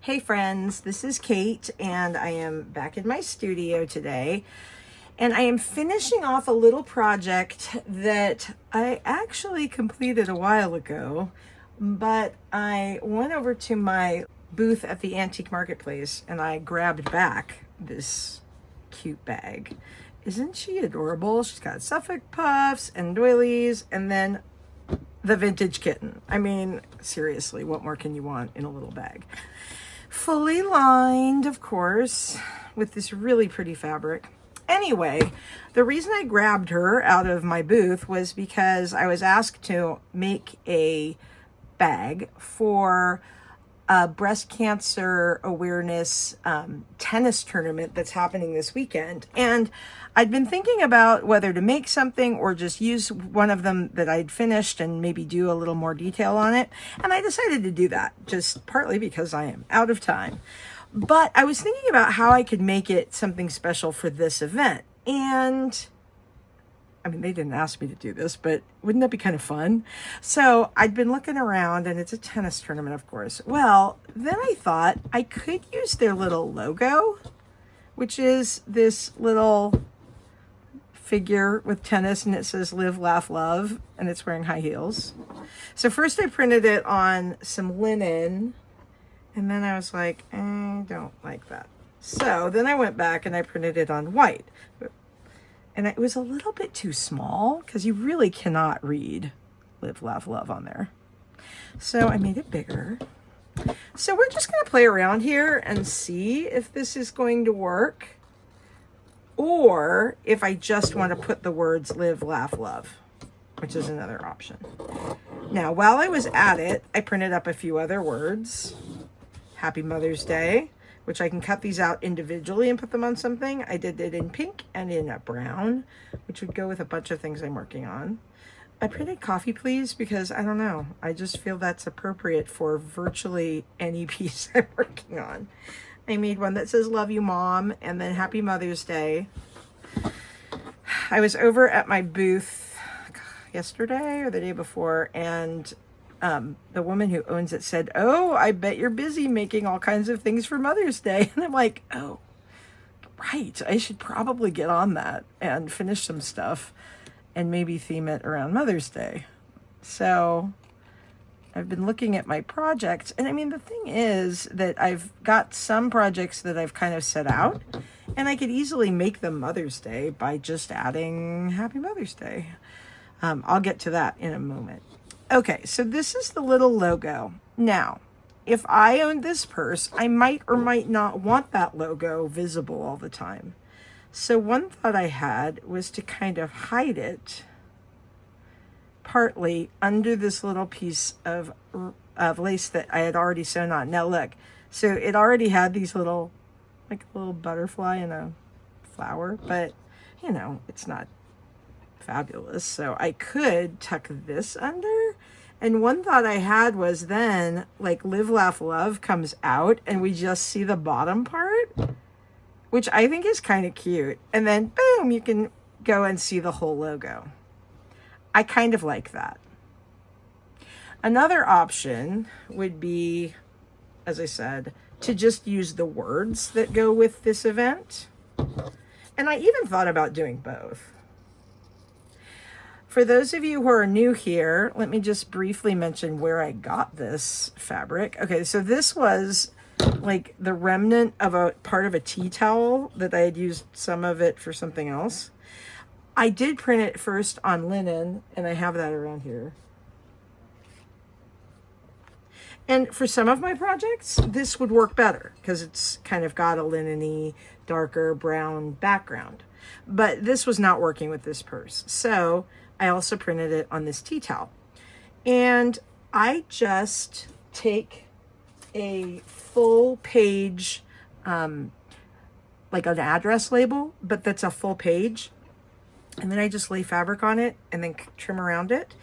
Hey friends, this is Kate and I am back in my studio today and I am finishing off a little project that I actually completed a while ago, but I went over to my booth at the antique marketplace and I grabbed back this cute bag. Isn't she adorable? She's got Suffolk puffs and doilies and then the vintage kitten. I mean, seriously, what more can you want in a little bag? Fully lined, of course, with this really pretty fabric. Anyway, the reason I grabbed her out of my booth was because I was asked to make a bag for a breast cancer awareness tennis tournament that's happening this weekend. And I'd been thinking about whether to make something or just use one of them that I'd finished and maybe do a little more detail on it. And I decided to do that, just partly because I am out of time. But I was thinking about how I could make it something special for this event. And I mean, they didn't ask me to do this, but wouldn't that be kind of fun? So I'd been looking around and it's a tennis tournament, of course. Well, then I thought I could use their little logo, which is this little figure with tennis and it says live, laugh, love, and it's wearing high heels. So first I printed it on some linen and then I was like, I don't like that. So then I went back and I printed it on white. And it was a little bit too small because you really cannot read live, laugh, love on there. So I made it bigger. So we're just going to play around here and see if this is going to work or if I just want to put the words live, laugh, love, which is another option. Now, while I was at it, I printed up a few other words. Happy Mother's Day, which I can cut these out individually and put them on something. I did it in pink and in a brown, which would go with a bunch of things I'm working on. I printed coffee please because I don't know. I just feel that's appropriate for virtually any piece I'm working on. I made one that says love you mom and then happy Mother's Day. I was over at my booth yesterday or the day before and the woman who owns it said, oh, I bet you're busy making all kinds of things for Mother's Day. And I'm like, oh, right. I should probably get on that and finish some stuff and maybe theme it around Mother's Day. So I've been looking at my projects. And I mean, the thing is that I've got some projects that I've kind of set out and I could easily make them Mother's Day by just adding Happy Mother's Day. I'll get to that in a moment. Okay, so this is the little logo. Now, if I owned this purse, I might or might not want that logo visible all the time. So one thought I had was to kind of hide it partly under this little piece of lace that I had already sewn on. Now look, so it already had these little, like a little butterfly and a flower, but you know, it's not fabulous. So I could tuck this under. And one thought I had was then like live, laugh, love comes out and we just see the bottom part, which I think is kind of cute. And then boom, you can go and see the whole logo. I kind of like that. Another option would be, as I said, to just use the words that go with this event. And I even thought about doing both. For those of you who are new here, let me just briefly mention where I got this fabric. Okay, so this was like the remnant of a part of a tea towel that I had used some of it for something else. I did print it first on linen, and I have that around here. And for some of my projects, this would work better because it's kind of got a linen-y, darker brown background. But this was not working with this purse. So I also printed it on this tea towel. And I just take a full page, like an address label, but that's a full page. And then I just lay fabric on it and then trim around it.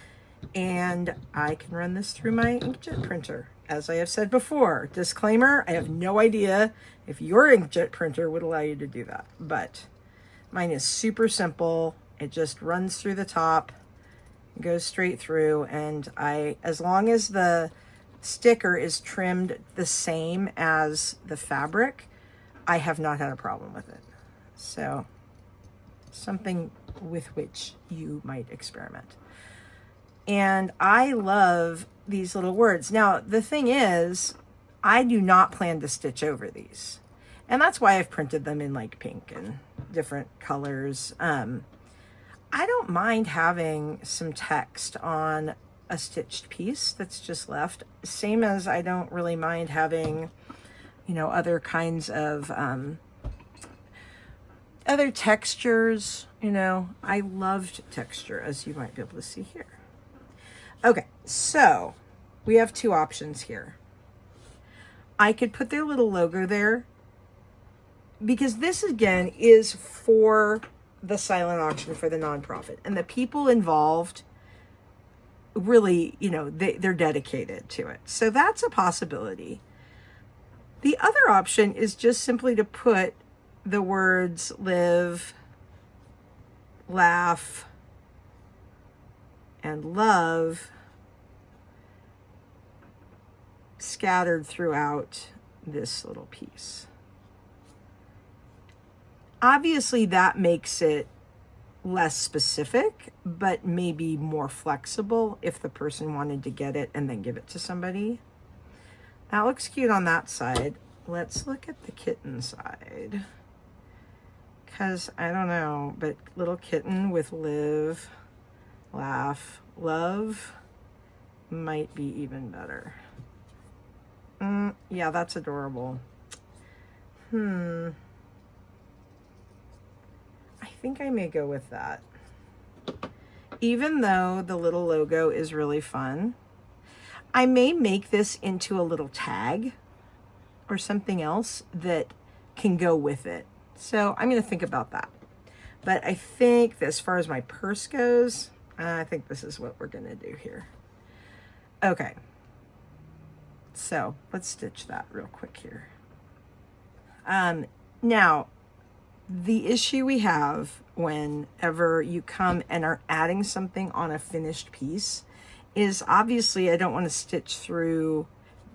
And I can run this through my inkjet printer. As I have said before, disclaimer, I have no idea if your inkjet printer would allow you to do that. But mine is super simple. It just runs through the top, goes straight through, and as long as the sticker is trimmed the same as the fabric, I have not had a problem with it. So something with which you might experiment. And I love these little words. Now, the thing is, I do not plan to stitch over these. And that's why I've printed them in like pink and different colors. I don't mind having some text on a stitched piece that's just left. Same as I don't really mind having, you know, other kinds of other textures. You know, I loved texture, as you might be able to see here. Okay, so we have two options here. I could put their little logo there, because this again is for the silent auction for the nonprofit, and the people involved really, you know, they're dedicated to it. So that's a possibility. The other option is just simply to put the words live, laugh, and love scattered throughout this little piece. Obviously, that makes it less specific, but maybe more flexible if the person wanted to get it and then give it to somebody. That looks cute on that side. Let's look at the kitten side. Because I don't know, but little kitten with live, laugh, love might be even better. Yeah, that's adorable. I think I may go with that. Even though the little logo is really fun, I may make this into a little tag or something else that can go with it. So I'm going to think about that. But I think that as far as my purse goes, I think this is what we're going to do here. Okay. So let's stitch that real quick here. Now, the issue we have whenever you come and are adding something on a finished piece is obviously I don't want to stitch through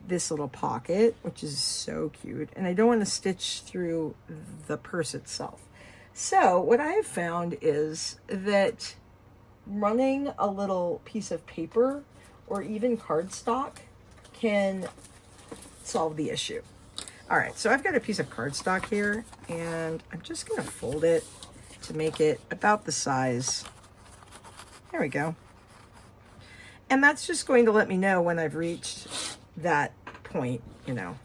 this little pocket, which is so cute, and I don't want to stitch through the purse itself. So what I have found is that running a little piece of paper or even cardstock can solve the issue. All right, so I've got a piece of cardstock here, and I'm just going to fold it to make it about the size. There we go. And that's just going to let me know when I've reached that point, you know.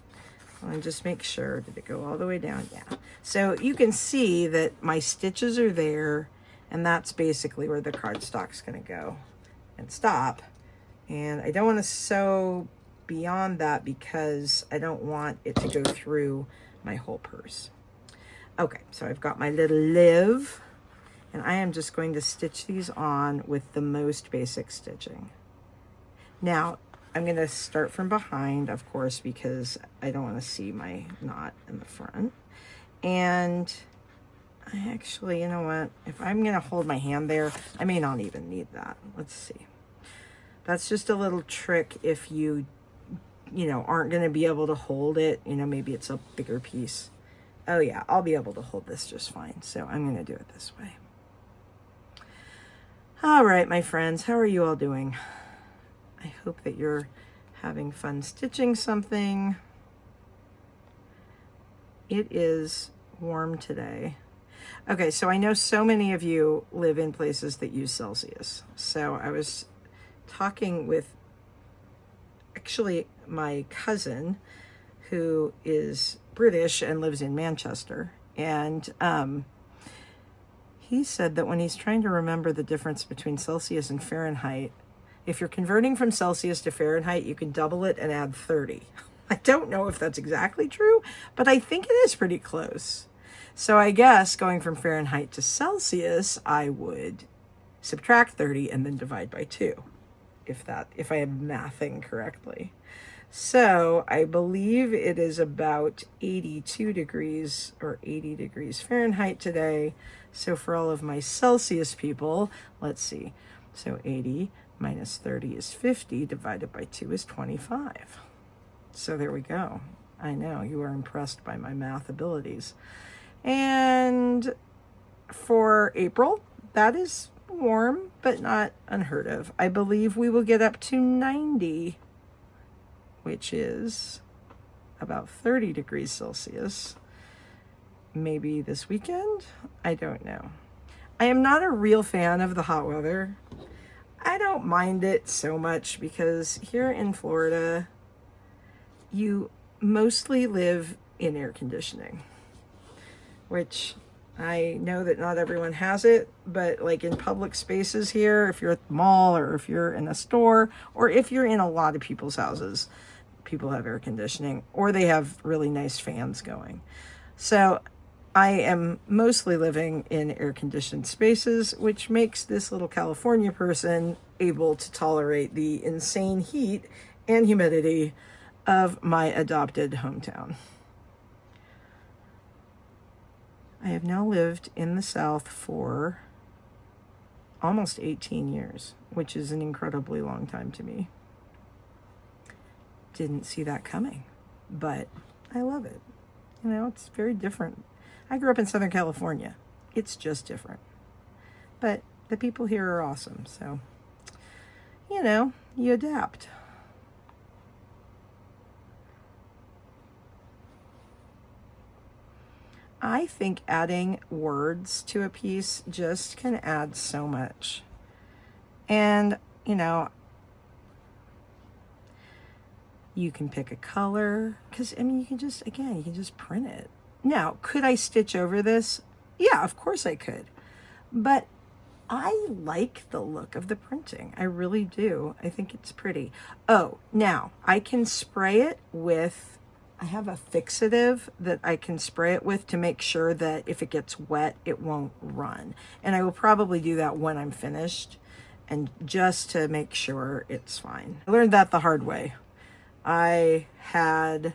And just make sure, did it go all the way down? Yeah. So you can see that my stitches are there, and that's basically where the cardstock's going to go and stop. And I don't want to sew beyond that because I don't want it to go through my whole purse. Okay, so I've got my little live, and I am just going to stitch these on with the most basic stitching. Now, I'm going to start from behind, of course, because I don't want to see my knot in the front. And I actually, you know what, if I'm going to hold my hand there, I may not even need that. Let's see. That's just a little trick if you know, aren't going to be able to hold it. You know, maybe it's a bigger piece. Oh yeah, I'll be able to hold this just fine. So I'm going to do it this way. All right, my friends, how are you all doing? I hope that you're having fun stitching something. It is warm today. Okay, so I know so many of you live in places that use Celsius. So I was talking with actually my cousin who is British and lives in Manchester, and he said that when he's trying to remember the difference between Celsius and Fahrenheit, if you're converting from Celsius to Fahrenheit, you can double it and add 30. I don't know if that's exactly true, but I think it is pretty close. So I guess going from Fahrenheit to Celsius, I would subtract 30 and then divide by 2. If I am mathing correctly. So I believe it is about 82 degrees or 80 degrees Fahrenheit today. So for all of my Celsius people, let's see. So 80 Minus 30 is 50, divided by 2 is 25. So there we go. I know, you are impressed by my math abilities. And for April, that is warm, but not unheard of. I believe we will get up to 90, which is about 30 degrees Celsius. Maybe this weekend? I don't know. I am not a real fan of the hot weather. I don't mind it so much because here in Florida, you mostly live in air conditioning, which I know that not everyone has it, but like in public spaces here, if you're at the mall or if you're in a store or if you're in a lot of people's houses, people have air conditioning or they have really nice fans going. So I am mostly living in air-conditioned spaces, which makes this little California person able to tolerate the insane heat and humidity of my adopted hometown. I have now lived in the South for almost 18 years, which is an incredibly long time to me. Didn't see that coming, but I love it. You know, it's very different. I grew up in Southern California. It's just different. But the people here are awesome. So, you know, you adapt. I think adding words to a piece just can add so much. And, you know, you can pick a color because, I mean, you can just print it. Now, could I stitch over this? Yeah, of course I could. But I like the look of the printing. I really do. I think it's pretty. Oh, now I can spray it with, I have a fixative that I can spray it with to make sure that if it gets wet, it won't run. And I will probably do that when I'm finished and just to make sure it's fine. I learned that the hard way. I had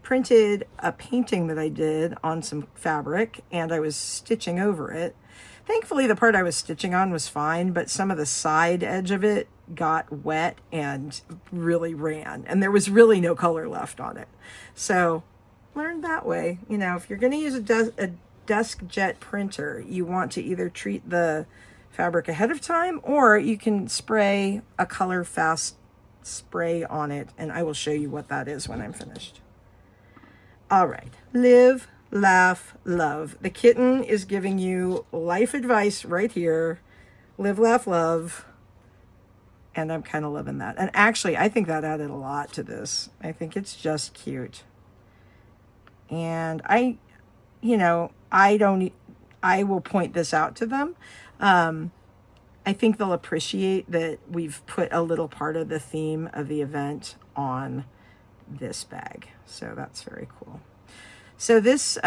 printed a painting that I did on some fabric and I was stitching over it. Thankfully, the part I was stitching on was fine, but some of the side edge of it got wet and really ran, and there was really no color left on it. So learn that way. You know, if you're going to use a desk jet printer, you want to either treat the fabric ahead of time or you can spray a color fast spray on it, and I will show you what that is when I'm finished. All right, live, laugh, love. The kitten is giving you life advice right here. Live, laugh, love. And I'm kind of loving that. And actually, I think that added a lot to this. I think it's just cute. And I will point this out to them. I think they'll appreciate that we've put a little part of the theme of the event on this bag. So that's very cool. So this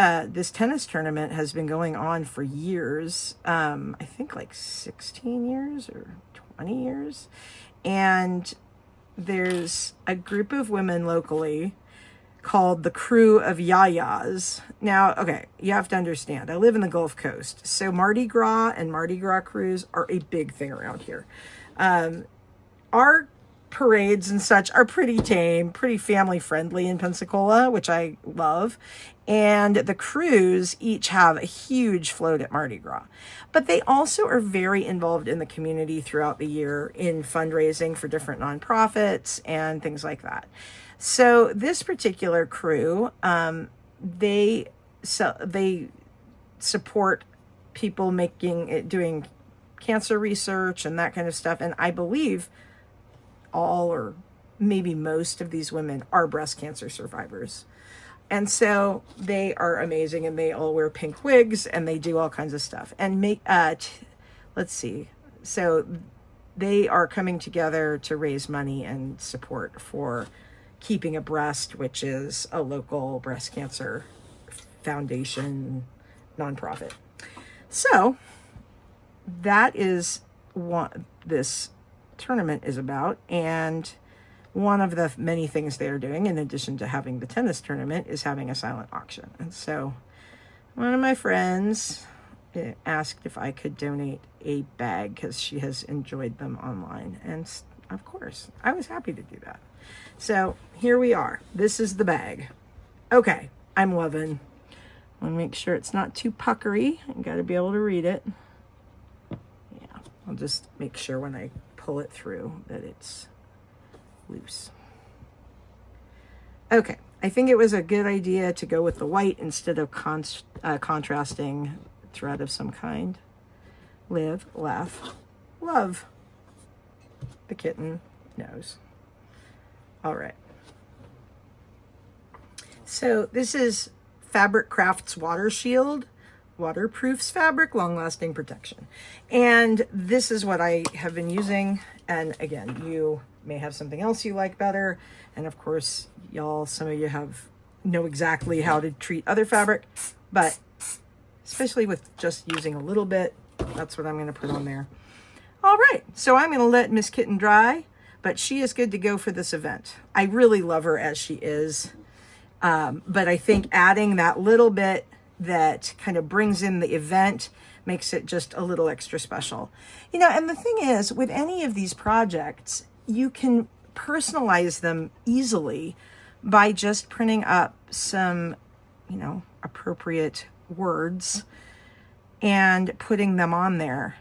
tennis tournament has been going on for years. I think like 16 years or 20 years. And there's a group of women locally called the Crew of Yayas. Now, okay, you have to understand, I live in the Gulf Coast. So Mardi Gras and Mardi Gras crews are a big thing around here. Our parades and such are pretty tame, pretty family friendly in Pensacola, which I love. And the crews each have a huge float at Mardi Gras. But they also are very involved in the community throughout the year in fundraising for different nonprofits and things like that. So this particular crew, they support people doing cancer research and that kind of stuff. And I believe all or maybe most of these women are breast cancer survivors. And so they are amazing, and they all wear pink wigs and they do all kinds of stuff. And let's see. So they are coming together to raise money and support for Keeping a Breast, which is a local breast cancer foundation nonprofit. So that is what this tournament is about. And one of the many things they are doing, in addition to having the tennis tournament, is having a silent auction. And so one of my friends asked if I could donate a bag because she has enjoyed them online. And of course, I was happy to do that. So here we are. This is the bag. Okay, I'm loving. I want to make sure it's not too puckery. I got to be able to read it. Yeah, I'll just make sure when I pull it through that it's loose. Okay, I think it was a good idea to go with the white instead of contrasting thread of some kind. Live, laugh, love. The kitten knows. All right. So this is Fabric Crafts Water Shield. Waterproofs fabric, long-lasting protection. And this is what I have been using. And again, you may have something else you like better. And of course, y'all, some of you know exactly how to treat other fabric, but especially with just using a little bit, that's what I'm going to put on there. All right, so I'm going to let Miss Kitten dry, but she is good to go for this event. I really love her as she is, but I think adding that little bit that kind of brings in the event makes it just a little extra special. You know, and the thing is, with any of these projects, you can personalize them easily by just printing up some, appropriate words and putting them on there.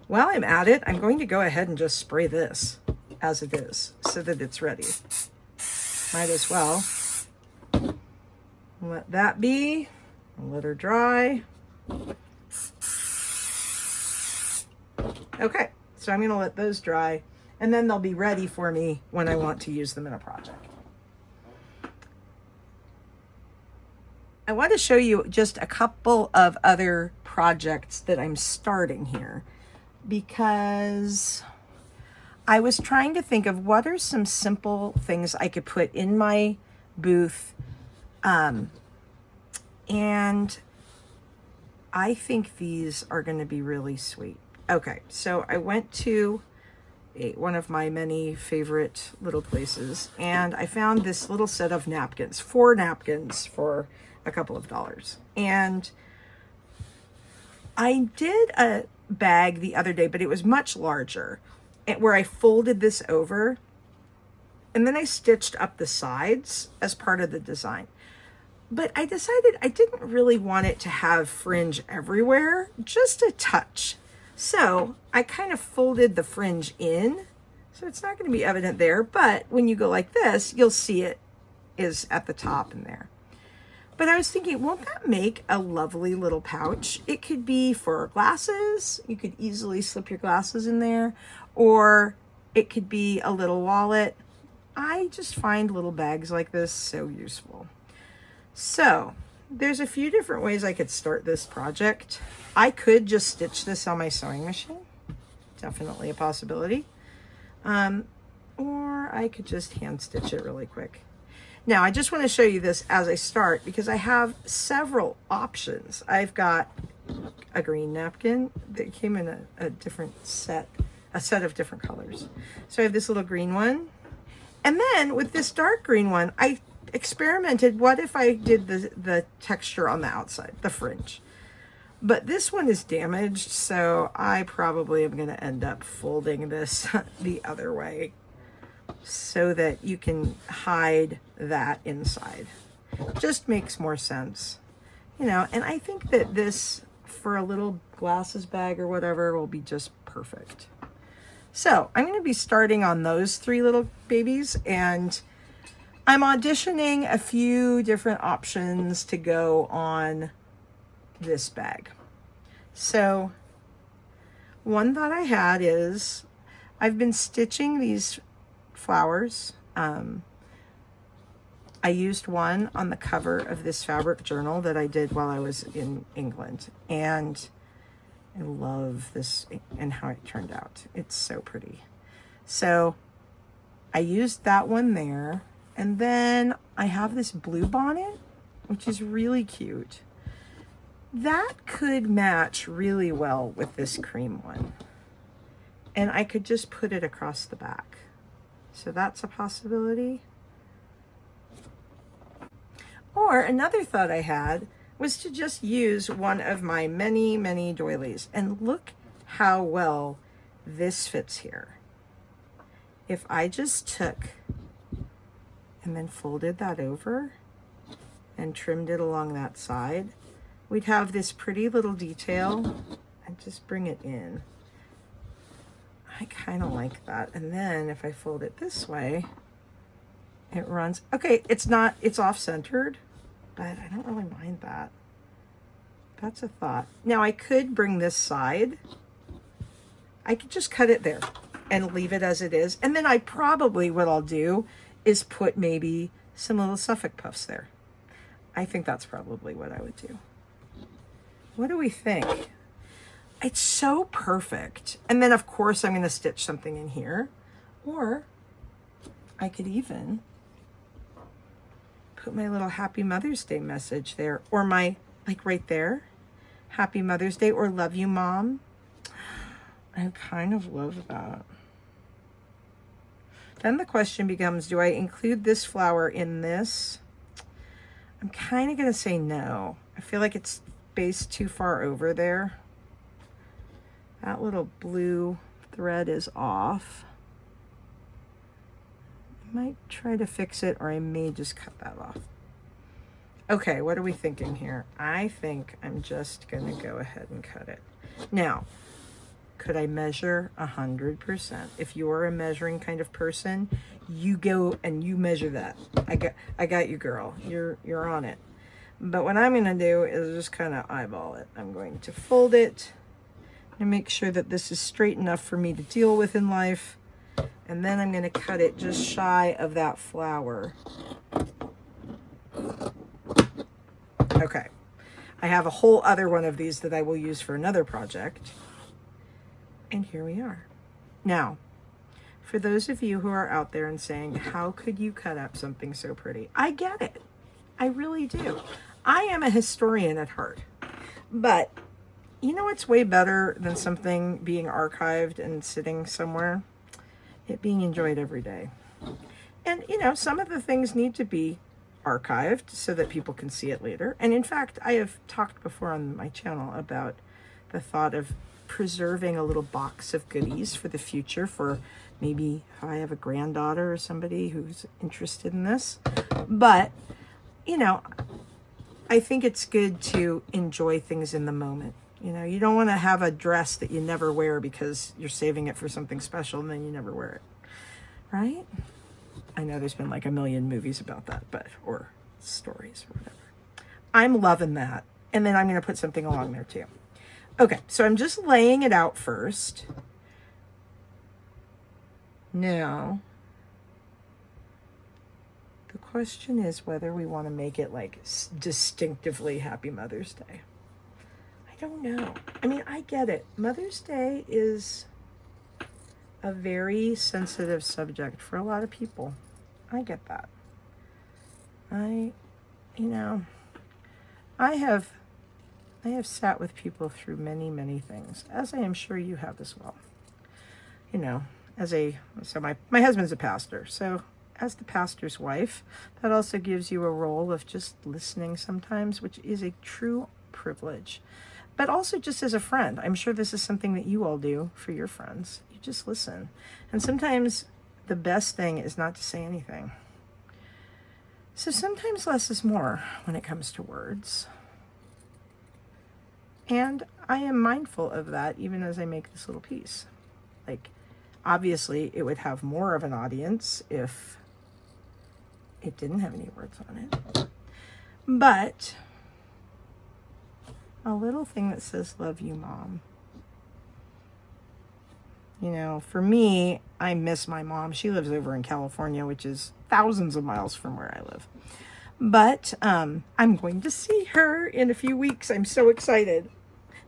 While I'm at it, I'm going to go ahead and just spray this as it is so that it's ready. Might as well let that be. Let her dry. Okay, so I'm going to let those dry, and then they'll be ready for me when I want to use them in a project. I want to show you just a couple of other projects that I'm starting here, because I was trying to think of what are some simple things I could put in my booth. And I think these are going to be really sweet. Okay, so I went to one of my many favorite little places, and I found this little set of napkins, 4 napkins for a couple of dollars. And I did a bag the other day, but it was much larger, where I folded this over and then I stitched up the sides as part of the design. But I decided I didn't really want it to have fringe everywhere, just a touch. So I kind of folded the fringe in, so it's not going to be evident there, but when you go like this, you'll see it is at the top in there. But I was thinking, won't that make a lovely little pouch? It could be for glasses. You could easily slip your glasses in there, or it could be a little wallet. I just find little bags like this so useful. So there's a few different ways I could start this project. I could just stitch this on my sewing machine. Definitely a possibility. Or I could just hand stitch it really quick. Now, I just want to show you this as I start because I have several options. I've got a green napkin that came in a different set, a set of different colors. So I have this little green one. And then with this dark green one, I experimented, what if I did the texture on the outside, the fringe? But this one is damaged, so I probably am going to end up folding this the other way so that you can hide that inside. Just makes more sense, and I think that this for a little glasses bag or whatever will be just perfect. So I'm going to be starting on those 3 little babies, and I'm auditioning a few different options to go on this bag. So one thought I had is I've been stitching these flowers. I used one on the cover of this fabric journal that I did while I was in England, and I love this and how it turned out. It's so pretty. So I used that one there, and then I have this blue bonnet, which is really cute. That could match really well with this cream one, and I could just put it across the back. So that's a possibility. Or another thought I had was to just use one of my many, many doilies. And look how well this fits here. If I just took and then folded that over and trimmed it along that side, we'd have this pretty little detail, and just bring it in. I kind of like that. And then if I fold it this way, it runs. Okay, it's off-centered, but I don't really mind that. That's a thought. Now I could bring this side. I could just cut it there and leave it as it is. And then what I'll do is put maybe some little Suffolk puffs there. I think that's probably what I would do. What do we think? It's so perfect. And then of course I'm going to stitch something in here, or I could even put my little Happy Mother's Day message there, or my, like right there, Happy Mother's Day, or love you, Mom. I kind of love that. Then the question becomes, do I include this flower in this? I'm kind of going to say no. I feel like it's spaced too far over there. That little blue thread is off. I might try to fix it, or I may just cut that off. Okay, what are we thinking here? I think I'm just going to go ahead and cut it. Now, could I measure 100%? If you are a measuring kind of person, you go and you measure that. I got you, girl. You're on it. But what I'm going to do is just kind of eyeball it. I'm going to fold it and make sure that this is straight enough for me to deal with in life. And then I'm going to cut it just shy of that flower. Okay. I have a whole other one of these that I will use for another project. And here we are. Now, for those of you who are out there and saying, how could you cut up something so pretty? I get it. I really do. I am a historian at heart. But you know what's way better than something being archived and sitting somewhere? It being enjoyed every day. And, you know, some of the things need to be archived so that people can see it later. And in fact, I have talked before on my channel about the thought of preserving a little box of goodies for the future, for maybe if I have a granddaughter or somebody who's interested in this. But, you know, I think it's good to enjoy things in the moment. You know, you don't want to have a dress that you never wear because you're saving it for something special and then you never wear it, right? I know there's been like a million movies about that, or stories or whatever. I'm loving that. And then I'm going to put something along there too. Okay, so I'm just laying it out first. Now, the question is whether we want to make it like distinctively Happy Mother's Day. I don't know. I mean, I get it. Mother's Day is a very sensitive subject for a lot of people. I get that. I have sat with people through many, many things, as I am sure you have as well. You know, my husband's a pastor, so as the pastor's wife, that also gives you a role of just listening sometimes, which is a true privilege. But also just as a friend, I'm sure this is something that you all do for your friends. You just listen. And sometimes the best thing is not to say anything. So sometimes less is more when it comes to words. And I am mindful of that even as I make this little piece. Like, obviously, it would have more of an audience if it didn't have any words on it. But a little thing that says, love you, Mom. You know, for me, I miss my mom. She lives over in California, which is thousands of miles from where I live. But I'm going to see her in a few weeks. I'm so excited.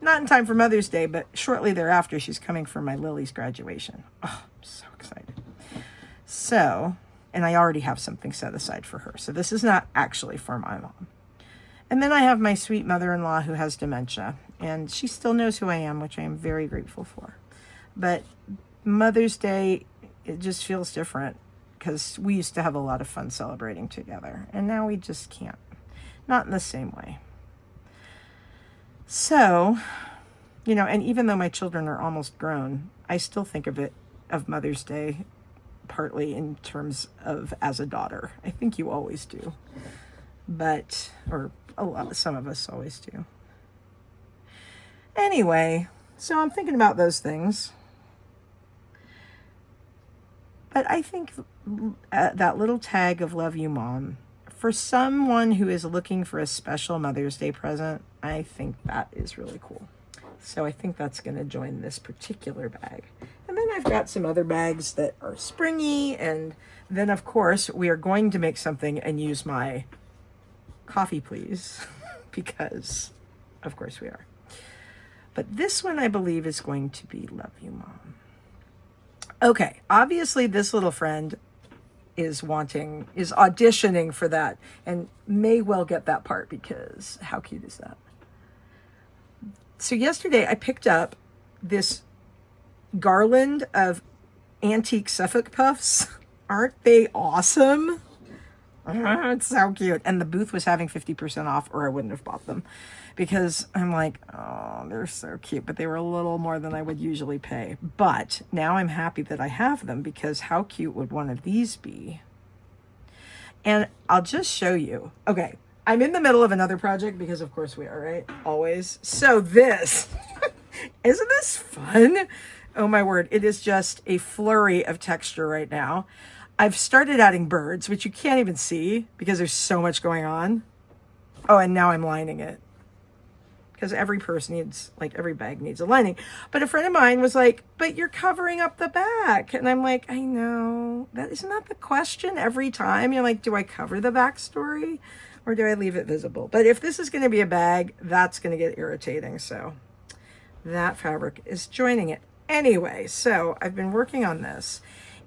Not in time for Mother's Day, but shortly thereafter, she's coming for my Lily's graduation. Oh, I'm so excited. So, and I already have something set aside for her. So this is not actually for my mom. And then I have my sweet mother-in-law who has dementia, and she still knows who I am, which I am very grateful for. But Mother's Day, it just feels different because we used to have a lot of fun celebrating together, and now we just can't. Not in the same way. So, and even though my children are almost grown, I still think of Mother's Day partly in terms of as a daughter. I think you always do, or some of us always do. Anyway, so I'm thinking about those things. But I think that little tag of "Love You, Mom," for someone who is looking for a special Mother's Day present, I think that is really cool. So I think that's going to join this particular bag. And then I've got some other bags that are springy. And then, of course, we are going to make something and use my coffee, please, because, of course, we are. But this one, I believe, is going to be "Love You, Mom." Okay, obviously, this little friend is auditioning for that and may well get that part, because how cute is that? So yesterday I picked up this garland of antique Suffolk puffs. Aren't they awesome? It's so cute. And the booth was having 50% off, or I wouldn't have bought them, because I'm like, oh, they're so cute, but they were a little more than I would usually pay. But now I'm happy that I have them, because how cute would one of these be? And I'll just show you. Okay, I'm in the middle of another project, because of course we are, right? Always. So this, isn't this fun? Oh my word, it is just a flurry of texture right now. I've started adding birds, which you can't even see because there's so much going on. Oh, and now I'm lining it, because every bag needs a lining. But a friend of mine was like, but you're covering up the back. And I'm like, I know. Isn't that the question every time? You're like, do I cover the backstory or do I leave it visible? But if this is going to be a bag, that's going to get irritating. So that fabric is joining it. Anyway, so I've been working on this.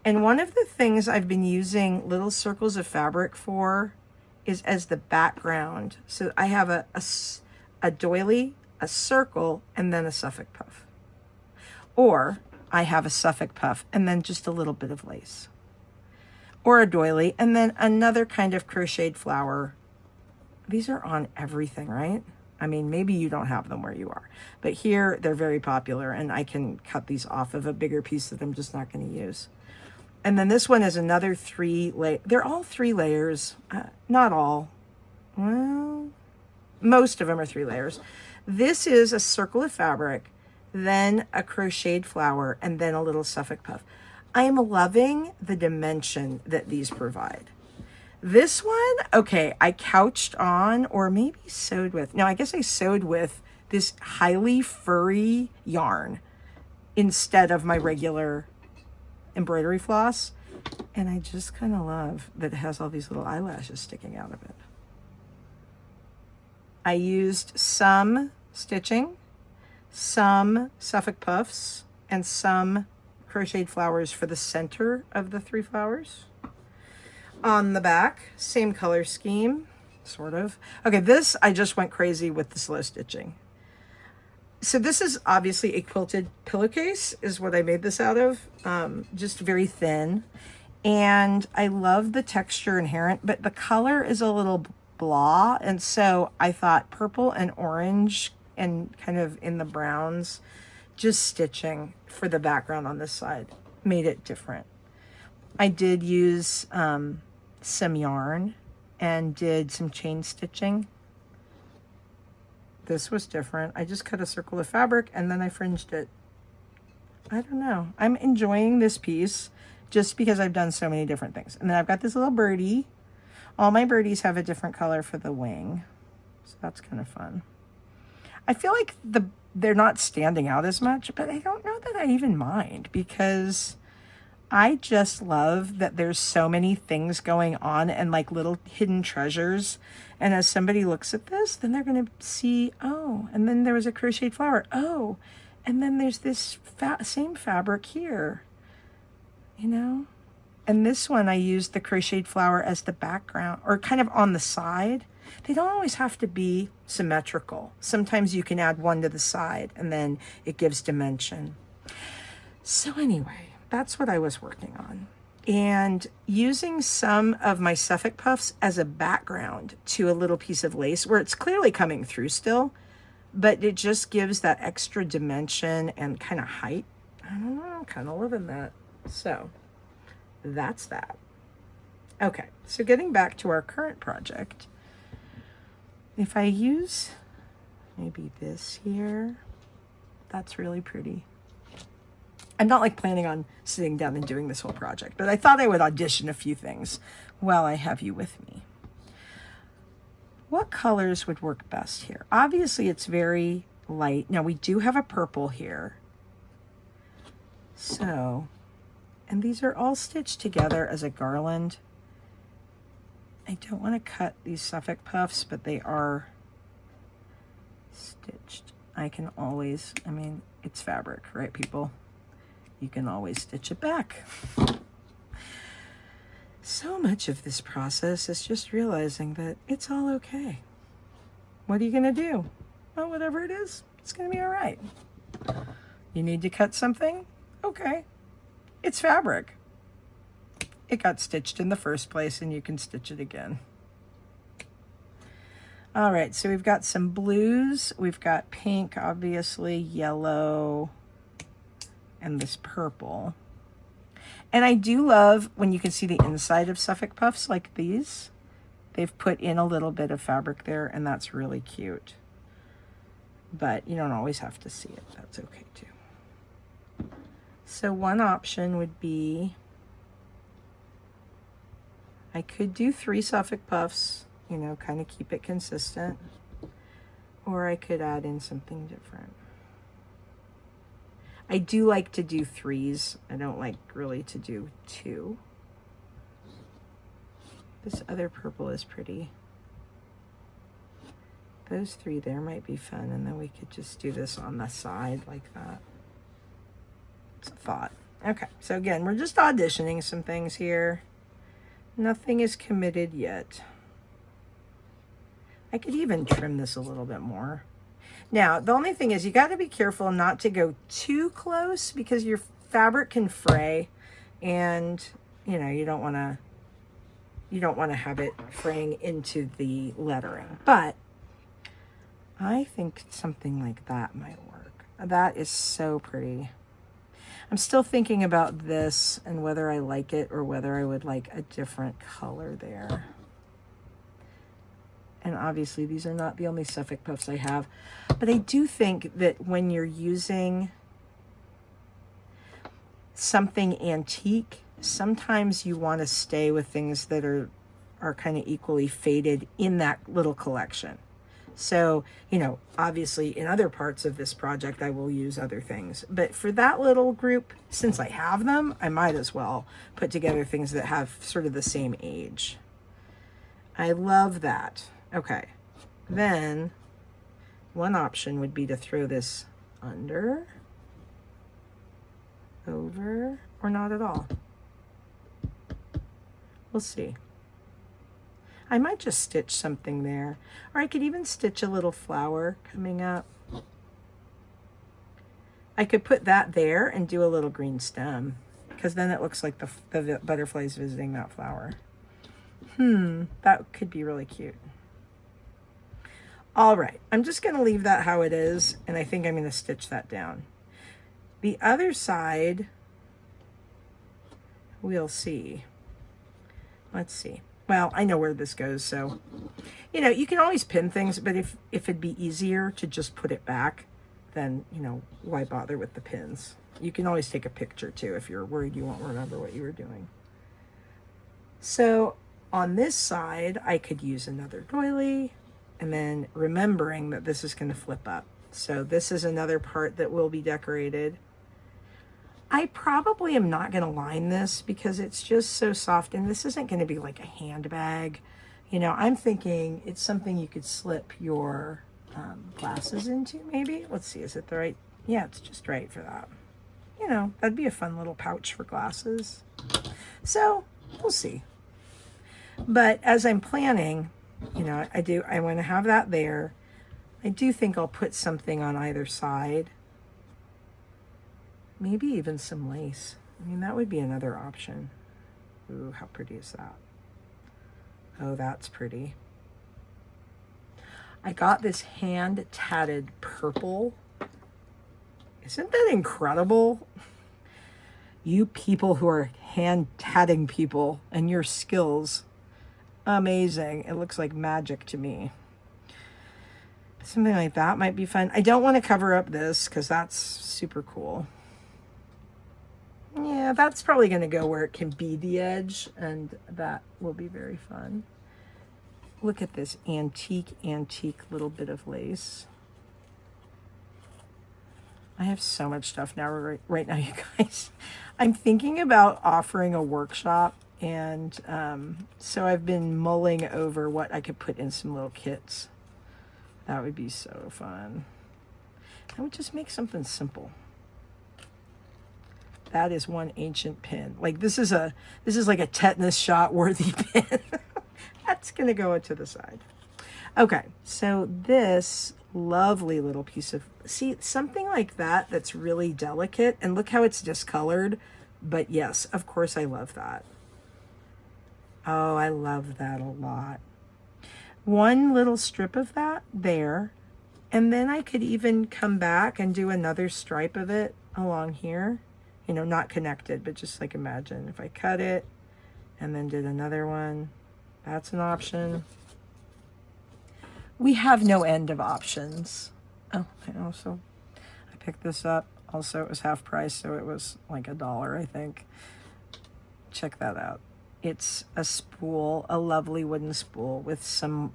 And one of the things I've been using little circles of fabric for is as the background. So I have a doily, a circle, and then a Suffolk puff. Or I have a Suffolk puff and then just a little bit of lace. Or a doily and then another kind of crocheted flower. These are on everything, right? I mean, maybe you don't have them where you are, but here they're very popular, and I can cut these off of a bigger piece that I'm just not going to use. And then this one is another they're all 3 layers. Not all. Well, most of them are 3 layers. This is a circle of fabric, then a crocheted flower, and then a little Suffolk puff. I am loving the dimension that these provide. This one, okay, I couched on, or maybe sewed with. No, I guess I sewed with this highly furry yarn instead of my regular embroidery floss. And I just kind of love that it has all these little eyelashes sticking out of it. I used some stitching, some Suffolk puffs, and some crocheted flowers for the center of the 3 flowers. On the back, same color scheme, sort of. Okay, this, I just went crazy with the slow stitching. So this is obviously a quilted pillowcase is what I made this out of, just very thin. And I love the texture inherent, but the color is a little blah. And so I thought purple and orange and kind of in the browns, just stitching for the background on this side made it different. I did use some yarn and did some chain stitching. This was different. I just cut a circle of fabric and then I fringed it. I don't know. I'm enjoying this piece just because I've done so many different things. And then I've got this little birdie. All my birdies have a different color for the wing. So that's kind of fun. I feel like they're not standing out as much, but I don't know that I even mind, because I just love that there's so many things going on and like little hidden treasures. And as somebody looks at this, then they're going to see, oh, and then there was a crocheted flower. Oh, and then there's this same fabric here, you know? And this one, I used the crocheted flower as the background, or kind of on the side. They don't always have to be symmetrical. Sometimes you can add one to the side and then it gives dimension. So anyway, that's what I was working on. And using some of my Suffolk puffs as a background to a little piece of lace where it's clearly coming through still, but it just gives that extra dimension and kind of height. I don't know, I'm kind of loving that. So that's that. Okay, so getting back to our current project, if I use maybe this here, that's really pretty. I'm not like planning on sitting down and doing this whole project, but I thought I would audition a few things while I have you with me. What colors would work best here? Obviously it's very light. Now we do have a purple here. So, and these are all stitched together as a garland. I don't want to cut these Suffolk puffs, but they are stitched. I can always, I mean, it's fabric, right, people? You can always stitch it back. So much of this process is just realizing that it's all okay. What are you gonna do? Well, whatever it is, it's gonna be all right. You need to cut something? Okay, it's fabric. It got stitched in the first place and you can stitch it again. All right, so we've got some blues. We've got pink, obviously, yellow, and this purple. And I do love when you can see the inside of Suffolk puffs like these. They've put in a little bit of fabric there, and that's really cute. But you don't always have to see it. That's okay too. So one option would be, I could do 3 Suffolk puffs, you know, kind of keep it consistent. Or I could add in something different. I do like to do 3s. I don't like really to do 2. This other purple is pretty. Those 3 there might be fun, and then we could just do this on the side like that. It's a thought. Okay, so again, we're just auditioning some things here. Nothing is committed yet. I could even trim this a little bit more. Now, the only thing is you got to be careful not to go too close because your fabric can fray, and you know, you don't want to have it fraying into the lettering. But I think something like that might work. That is so pretty. I'm still thinking about this and whether I like it or whether I would like a different color there. And obviously these are not the only Suffolk puffs I have, but I do think that when you're using something antique, sometimes you want to stay with things that are kind of equally faded in that little collection. So, you know, obviously in other parts of this project, I will use other things. But for that little group, since I have them, I might as well put together things that have sort of the same age. I love that. Okay, then one option would be to throw this under, over, or not at all. We'll see. I might just stitch something there, or I could even stitch a little flower coming up. I could put that there and do a little green stem, because then it looks like the butterfly's visiting that flower. That could be really cute. All right, I'm just going to leave that how it is, and I think I'm going to stitch that down. The other side, we'll see. Let's see. Well, I know where this goes, so, you know, you can always pin things, but if it'd be easier to just put it back, then, you know, why bother with the pins? You can always take a picture, too, if you're worried you won't remember what you were doing. So on this side, I could use another doily, and then remembering that this is going to flip up. So this is another part that will be decorated. I probably am not going to line this because it's just so soft, and this isn't going to be like a handbag. You know, I'm thinking it's something you could slip your glasses into, maybe. Let's see, is it the right? Yeah, it's just right for that. You know, that'd be a fun little pouch for glasses. So we'll see. But as I'm planning, you know, I want to have that there. I do think I'll put something on either side. Maybe even some lace. I mean, that would be another option. Ooh, how pretty is that? Oh, that's pretty. I got this hand tatted purple. Isn't that incredible? You people who are hand tatting people and your skills, amazing. It looks like magic to me. Something like that might be fun. I don't want to cover up this because that's super cool. Yeah, that's probably going to go where it can be the edge, and that will be very fun. Look at this antique little bit of lace. I have so much stuff now right now, you guys. I'm thinking about offering a workshop, and so I've been mulling over what I could put in some little kits. That would be so fun. I would just make something simple. That is one ancient pin. Like this is like a tetanus shot worthy pin. That's gonna go to the side. Okay, so this lovely little piece of, see, something like that that's really delicate, and look how it's discolored, but yes, of course I love that. Oh, I love that a lot. One little strip of that there, and then I could even come back and do another stripe of it along here, you know, not connected, but just like imagine if I cut it and then did another one. That's an option. We have no end of options. Oh, I also, I picked this up. Also, it was half price, so it was like $1, I think. Check that out. It's a spool, a lovely wooden spool with some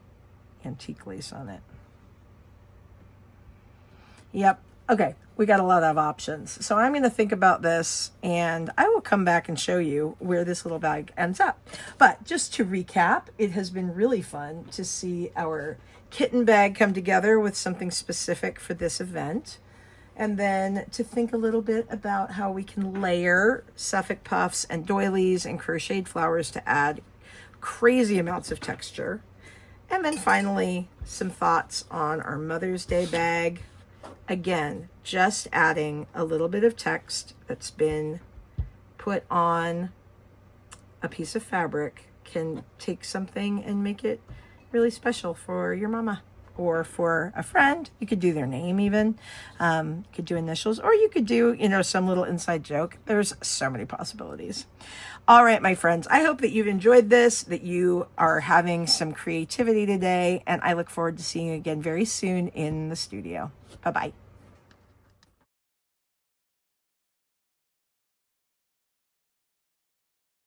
antique lace on it. Yep. Okay, we got a lot of options. So I'm going to think about this, and I will come back and show you where this little bag ends up. But just to recap, it has been really fun to see our kitten bag come together with something specific for this event. And then to think a little bit about how we can layer Suffolk puffs and doilies and crocheted flowers to add crazy amounts of texture. And then finally, some thoughts on our Mother's Day bag. Again, just adding a little bit of text that's been put on a piece of fabric can take something and make it really special for your mama or for a friend. You could do their name even. You could do initials, or you could do, you know, some little inside joke. There's so many possibilities. All right, my friends, I hope that you've enjoyed this, that you are having some creativity today, and I look forward to seeing you again very soon in the studio. Bye-bye.